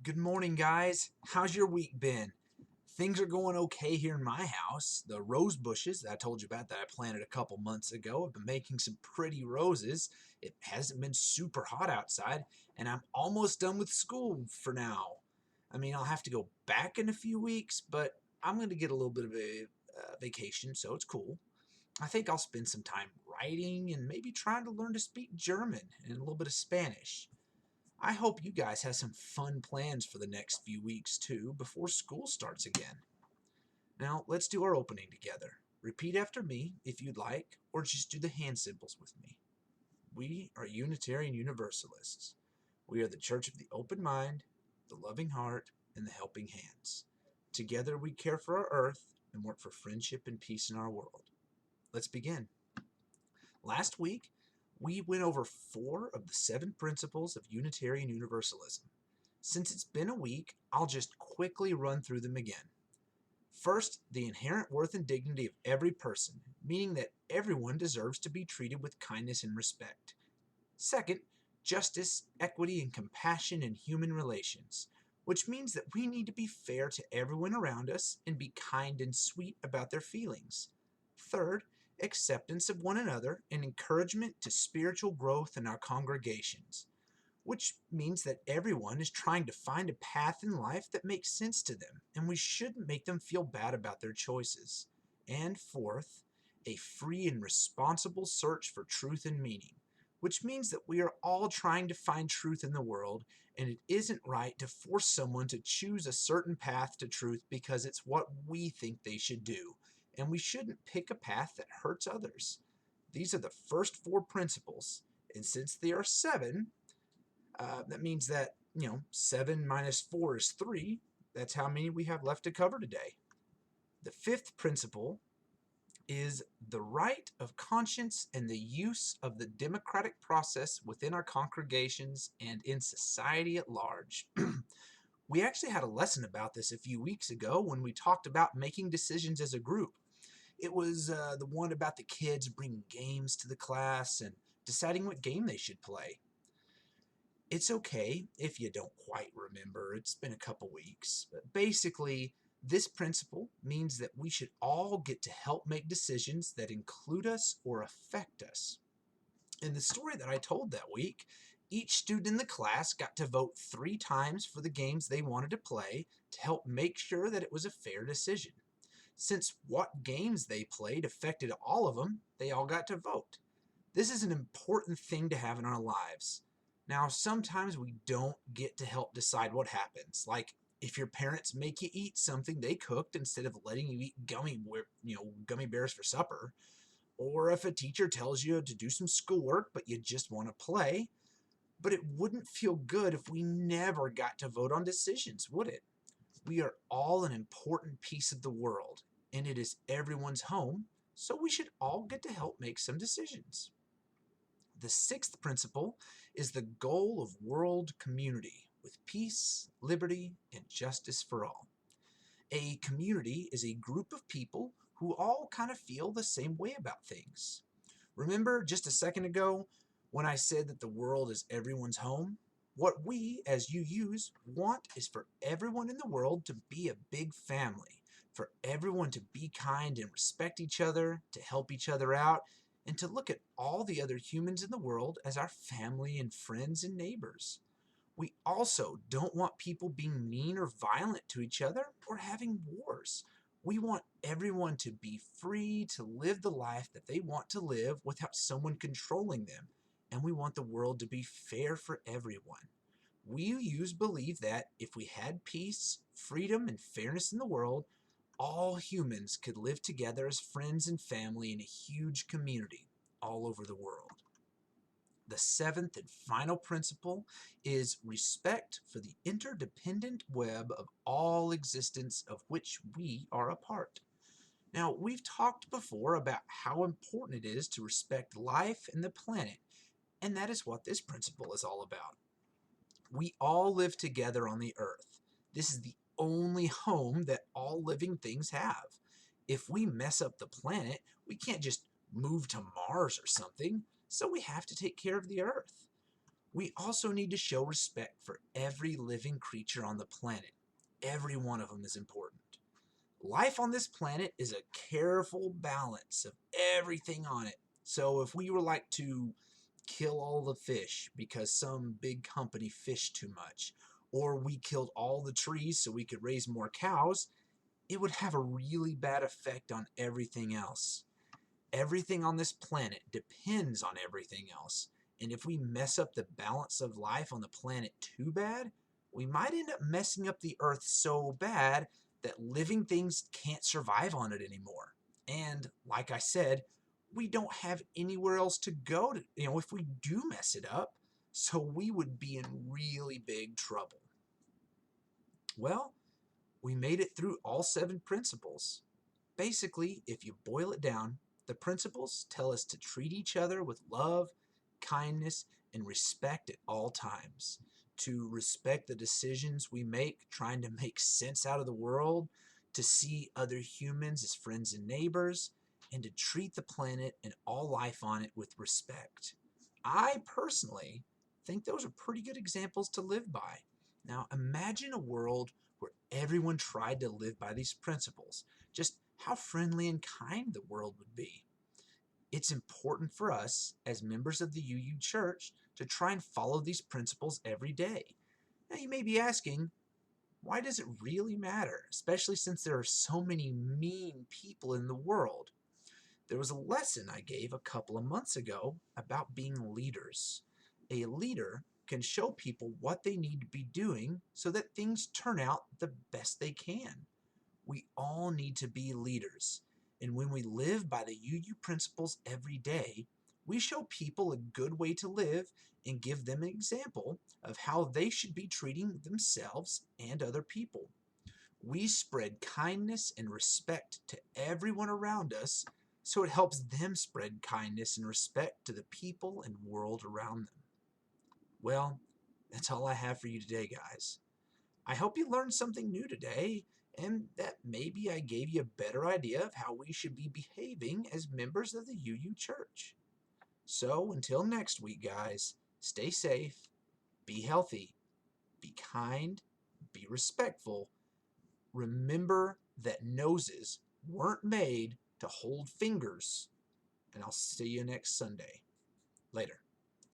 Good morning, guys. How's your week been? Things are going okay here in my house. The rose bushes that I told you about that I planted a couple months ago have been making some pretty roses. It hasn't been super hot outside, and I'm almost done with school for now. I mean, I'll have to go back in a few weeks, but I'm going to get a little bit of a vacation, so it's cool. I think I'll spend some time writing and maybe trying to learn to speak German and a little bit of Spanish. I hope you guys have some fun plans for the next few weeks too before school starts again. Now, let's do our opening together. Repeat after me if you'd like, or just do the hand symbols with me. We are Unitarian Universalists. We are the Church of the Open Mind, the Loving Heart, and the Helping Hands. Together we care for our earth and work for friendship and peace in our world. Let's begin. Last week, we went over 4 of the 7 principles of Unitarian Universalism. Since it's been a week, I'll just quickly run through them again. First, the inherent worth and dignity of every person, meaning that everyone deserves to be treated with kindness and respect. Second, justice, equity, and compassion in human relations, which means that we need to be fair to everyone around us and be kind and sweet about their feelings. Third, acceptance of one another and encouragement to spiritual growth in our congregations, which means that everyone is trying to find a path in life that makes sense to them, and we shouldn't make them feel bad about their choices. And fourth, a free and responsible search for truth and meaning, which means that we are all trying to find truth in the world, and it isn't right to force someone to choose a certain path to truth because it's what we think they should do, and we shouldn't pick a path that hurts others. These are the first 4 principles, and since there are 7, that means that, 7 minus 4 is 3. That's how many we have left to cover today. The 5th principle is the right of conscience and the use of the democratic process within our congregations and in society at large. We actually had a lesson about this a few weeks ago when we talked about making decisions as a group. It was the one about the kids bringing games to the class and deciding what game they should play. It's okay if you don't quite remember. It's been a couple weeks. But basically, this principle means that we should all get to help make decisions that include us or affect us. In the story that I told that week, each student in the class got to vote 3 times for the games they wanted to play to help make sure that it was a fair decision. Since what games they played affected all of them, they all got to vote. This is an important thing to have in our lives. Now, sometimes we don't get to help decide what happens. Like if your parents make you eat something they cooked instead of letting you eat gummy bears for supper, or if a teacher tells you to do some schoolwork but you just want to play. But it wouldn't feel good if we never got to vote on decisions, would it? We are all an important piece of the world, and it is everyone's home, so we should all get to help make some decisions. The 6th principle is the goal of world community with peace, liberty, and justice for all. A community is a group of people who all kind of feel the same way about things. Remember just a second ago when I said that the world is everyone's home? What we, as UUs, want is for everyone in the world to be a big family, for everyone to be kind and respect each other, to help each other out, and to look at all the other humans in the world as our family and friends and neighbors. We also don't want people being mean or violent to each other or having wars. We want everyone to be free to live the life that they want to live without someone controlling them, and we want the world to be fair for everyone. We use believe that if we had peace, freedom, and fairness in the world, all humans could live together as friends and family in a huge community all over the world. The 7th and final principle is respect for the interdependent web of all existence of which we are a part. Now, we've talked before about how important it is to respect life and the planet, and that is what this principle is all about. We all live together on the earth. This is the only home that all living things have. If we mess up the planet, we can't just move to Mars or something, so we have to take care of the earth. We also need to show respect for every living creature on the planet. Every one of them is important. Life on this planet is a careful balance of everything on it. So if we were like to kill all the fish because some big company fished too much, or we killed all the trees so we could raise more cows, it would have a really bad effect on everything else. Everything on this planet depends on everything else. And if we mess up the balance of life on the planet too bad, we might end up messing up the Earth so bad that living things can't survive on it anymore. And like I said, we don't have anywhere else to go to, if we do mess it up. So we would be in really big trouble. Well, we made it through all 7 principles. Basically, if you boil it down, the principles tell us to treat each other with love, kindness, and respect at all times. To respect the decisions we make, trying to make sense out of the world, to see other humans as friends and neighbors, and to treat the planet and all life on it with respect. I personally think those are pretty good examples to live by. Now, imagine a world where everyone tried to live by these principles. Just how friendly and kind the world would be. It's important for us as members of the UU Church to try and follow these principles every day. Now you may be asking, why does it really matter, especially since there are so many mean people in the world? There was a lesson I gave a couple of months ago about being leaders. A leader can show people what they need to be doing so that things turn out the best they can. We all need to be leaders. And when we live by the UU principles every day, we show people a good way to live and give them an example of how they should be treating themselves and other people. We spread kindness and respect to everyone around us, so it helps them spread kindness and respect to the people and world around them. Well, that's all I have for you today, guys. I hope you learned something new today, and that maybe I gave you a better idea of how we should be behaving as members of the UU Church. So until next week, guys, stay safe, be healthy, be kind, be respectful. Remember that noses weren't made to hold fingers, and I'll see you next Sunday. Later.